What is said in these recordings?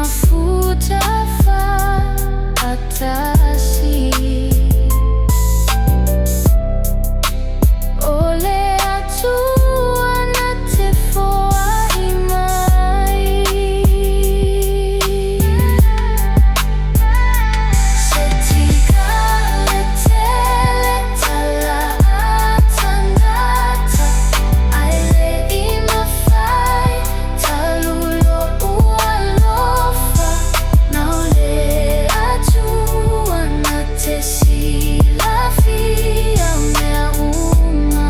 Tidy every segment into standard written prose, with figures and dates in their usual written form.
mafuta fatasi ole atu anatefoa imai setika letele tala atandata aile imafai talulo ualofa naole atu anatesila fia meauma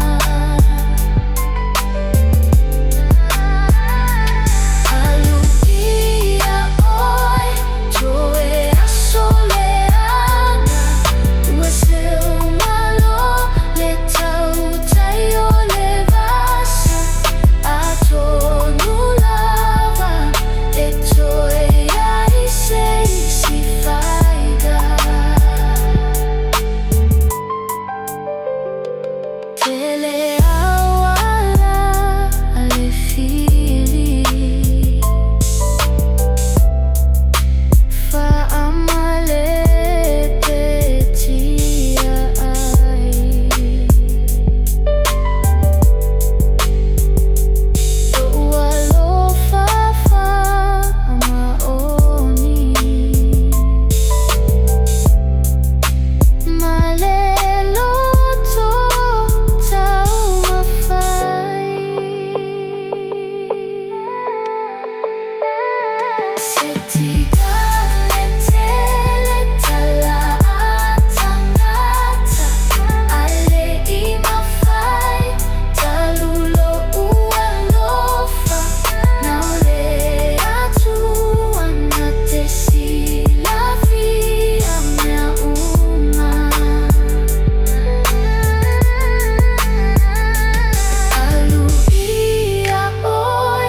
aluia oi toe asoleana ua seu malo le tau taio le vasa atonu lava e toe ai sei si faiga tele awala ale fili fa amale petia ai ualofa fa amaoni malelo to tau mafai setika letele tala atangata ale imafai talulo ualofa naole atu anatesila fia meauma aluia oi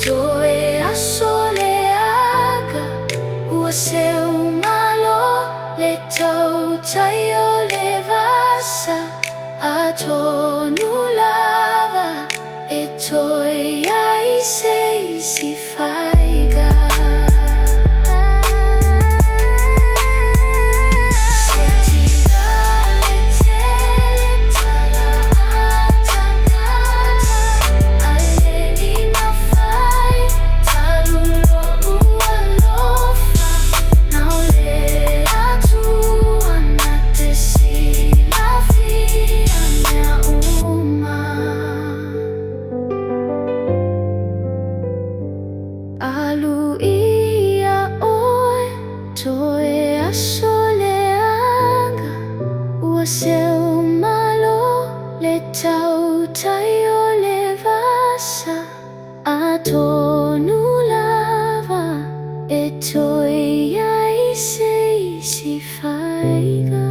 toe asoleaga ua seu malo le tau taio le vasa atonu lava e toe ai sei si faiga setika letele tala atangata ale imafai talulo ualofa naole atu anatesila fia meauma aluia oi toe asoleaga ua seu malo le tau taio le vasa atonu lava e toi ai sei si faiga